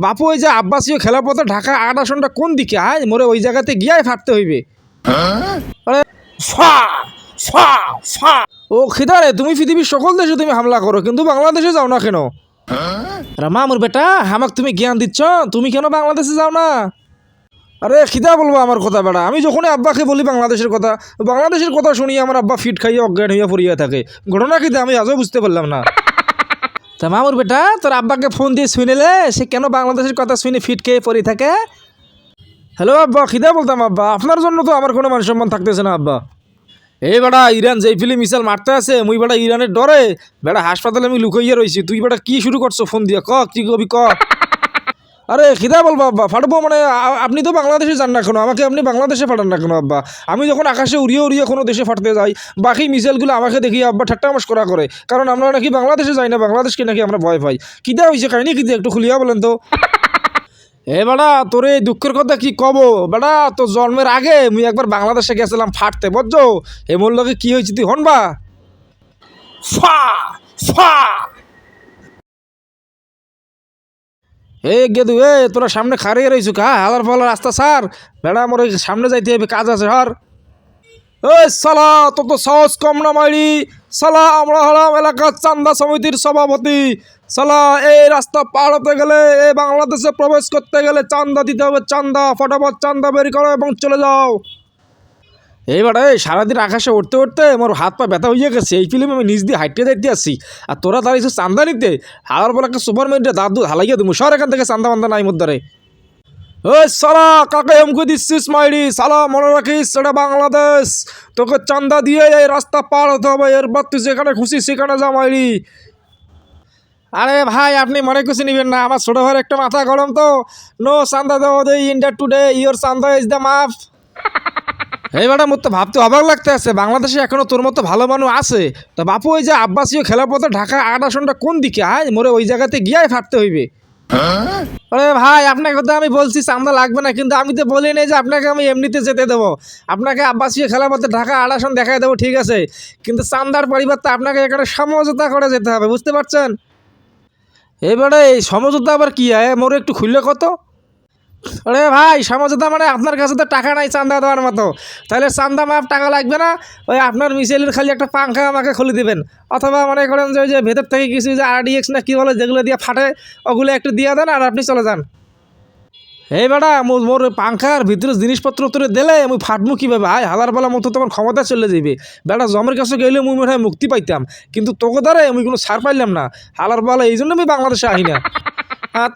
বাপু ওই যে আব্বাসীয় খেলাপথে ঢাকা ৮ আসনটা কোন দিকে মোরে ওই জায়গাতে গিয়াই ফাটতে হইবে। আরে ফা ফা ফা ও খিদারে, তুমি পৃথিবীর সকল দেশে তুমি হামলা করো কিন্তু বাংলাদেশে যাও না কেন? মামুর বেটা, আমাক তুমি জ্ঞান দিচ্ছ, তুমি কেন বাংলাদেশে যাও না? আরে খিদা বলবো আমার কথা বেটা, আমি যখনই আব্বাকে বলি বাংলাদেশের কথা শুনিয়ে আমার আব্বা ফিট খাইয়ে অজ্ঞান হইয়া পড়িয়া থাকে। ঘটনা খিদা আমি আজও বুঝতে পারলাম না। তা মামুর বেটা, তোর আব্বাকে ফোন দিয়ে শুনেলে সে কেন বাংলাদেশের কথা শুনে ফিট খেয়ে পড়ে থাকে? হ্যালো আব্বা, খিদা বলতাম আব্বা, আপনার জন্য তো আমার কোনো মান সম্মান থাকতেছে না আব্বা। এই বেটা, ইরান যেই ফিলি মিসাইল মারতে আছে, মুই বেটা ইরানের ডরে বেটা হাসপাতালে আমি লুকাইয়া রয়েছি। তুই বেটা কি শুরু করছো ফোন দিয়া? কি কবি ক। আরে খিদা বলবো আব্বা, ফাটবো মানে আপনি তো বাংলাদেশে যান না কেন? আমাকে আপনি বাংলাদেশে ফাটান না কেন আব্বা? আমি যখন আকাশে উড়িয়ে উড়িয়ে কোনো দেশে ফাটতে যাই, বাকি মিসাইলগুলো আমাকে দেখিয়ে আব্বা ঠাট্টা মশকরা করে, কারণ আমরা নাকি বাংলাদেশে যাই না, বাংলাদেশকে নাকি আমরা ভয় পাই। খিদা হয়েছে কাহিনি খিদা, একটু খুলিয়া বলেন তো। এ বেটা, তোর এই দুঃখের কথা কি কব বেটা? তোর জন্মের আগে মুই একবার বাংলাদেশে গেছিলাম ফাটতে, বুঝছো? এমন লোকে কি হয়েছে তুই হনবা। ফা ফা এ গেদু, তোরা সামনে খারিয়ে রয়েছু কা? হালার ফালার রাস্তা সার বেড়া, মোর সামনে যাইতে হবে, কাজ আছে হর। ওই সালা, তোর তো সাহস কম না মাইরি সালা, আমরা হলাম এলাকার চান্দা সমিতির সভাপতি। সালা, এই রাস্তা পার হতে গেলে, এই বাংলাদেশে প্রবেশ করতে গেলে চান্দা দিতে হবে, চান্দা। ফটাফট চান্দা বের করো এবং চলে যাও। এইবার সারাদিন আকাশে উঠতে উঠতে আমার হাত পা ব্যথা হয়ে গেছে, এই ফিল্মে আমি নিজ দিয়ে হাইটে যাইতে আসছি, আর তোরা তার এসে চান্দা নিতে হালার বলে একটা সুপার মার্কেটে দাঁত দুধ হালাইয়া দেবো। সর এখান থেকে, চান্দা বান্দা নাই মধ্যে। ওই সালা, কাকে হুমকি দিচ্ছিস মাইরি? সালা মনে রাখিস, এটা বাংলাদেশ, তোকে চান্দা দিয়ে এই রাস্তা পার হতে হবে, এরপর তুই যেখানে খুশি সেখানে যা মাইরি। আরে ভাই, আপনি মনে খুশি নিবেন না, আমার ছোটো ভাইয়ের একটা মাথা গরম তো। নো চান্দা দেওয়া দে ইন্ডিয়া টুডে, ইয়োর চান্দা ইজ দ্য মাফ। এই বেটা, মোর তো ভাবতে অবাক লাগতে আছে, বাংলাদেশে এখনো তোর মতো ভালো মানুষ আছে। তো বাপু ওই যে আব্বাসীয় খেলাপথে ঢাকা ৮ আসনটা কোন দিকে মোরে ওই জায়গাতে গিয়াই ফাটতে হইবে। আরে ভাই, আপনাকে তো আমি বলছি চান্দা লাগবে না, কিন্তু আমি তো বলি নাই যে আপনাকে আমি এমনিতে যেতে দেবো। আপনাকে আব্বাসীয় খেলাপথে ঢাকা ৮ আসন দেখাই দেবো, ঠিক আছে, কিন্তু চান্দার পরিবর্তে আপনাকে এখানে সমঝোতা করে যেতে হবে, বুঝতে পারছেন? এইবারে এই সমঝোতা আবার কি মোরে একটু খুললে কত? আরে ভাই, সমঝোতা মানে আপনার কাছে তো টাকা নাই চান্দা দেওয়ার মতো, তাহলে চান্দা মাপ টাকা লাগবে না। ওই আপনার মিসাইলের খালি একটা পাংখা আমাকে খুলে দেবেন, অথবা মনে করেন যে ওই যে ভেতর থেকে কিছু যে RDX না কি বলে যেগুলো দিয়ে ফাটে, ওগুলো একটু দিয়ে দেন আর আপনি চলে যান। এই বেটা, মোর পাংখার ভিতরে জিনিসপত্র তোরে দিলে আমি ফাটমু কীভাবে? হালার বেলা মতো তোমার ক্ষমতা চলে যাবে বেটা। জমের কাছে গেলে মুই মনে হয় মুক্তি পাইতাম, কিন্তু তোকে দ্বারা আমি কোনো ছাড় পাইলাম না হালার বেলা, এই জন্য আমি বাংলাদেশে আহি না।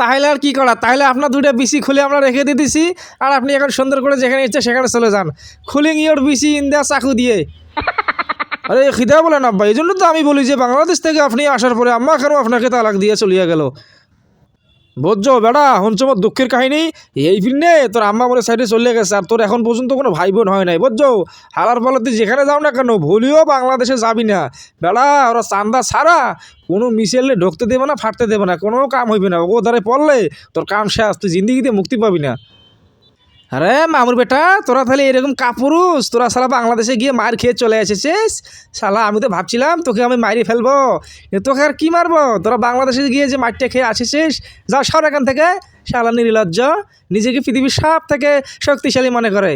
তাহলে আর কি করা? তাহলে আপনার দুইটা বিসি খুলে আমরা রেখে দিয়ে দিছি, আর আপনি এখন সুন্দর করে যেখানে ইচ্ছে সেখানে চলে যান, খুলিং ইয়োর বিসি ইন দ্য চাকু দিয়ে। আরে খিদা বলেন আব্বা, এই জন্য তো আমি বলি যে বাংলাদেশ থেকে আপনি আসার পরে আম্মা কেন আপনাকে তালাক দিয়ে চলিয়া গেল। বুঝছো বেটা, শুনছো মোর দুঃখের কাহিনী? এই ফিল্মে তোর আম্মা মনে সাইডে চলে গেছে, আর তোর এখন পর্যন্ত কোনো ভাই বোন হয় নাই, বুঝছো? হালার ফলে তুই যেখানে যাও না কেন ভুলিও বাংলাদেশে যাবি না বেটা। ওরা চান্দা ছাড়া কোনো মিসাইলে ঢুকতে দেবে না, ফাটতে দেবে না, কোনো কাম হইবে না। ও ধারে পড়লে তোর কাম শেষ, তুই জিন্দিগিতে মুক্তি পাবি না। আরে মামুর বেটা, তোরা তাহলে এরকম কাপুরুষ, তোরা শালা বাংলাদেশে গিয়ে মার খেয়ে চলে এসেছিস। শালা আমি তো ভাবছিলাম তোকে আমি মারি ফেলবো, তোকে আর কি মারবো? তোরা বাংলাদেশে গিয়ে যে মারটা খেয়ে আসিস, যাও সর এখান থেকে। শালা নির্লজ্জ, নিজেকে পৃথিবীর সব থেকে শক্তিশালী মনে করে।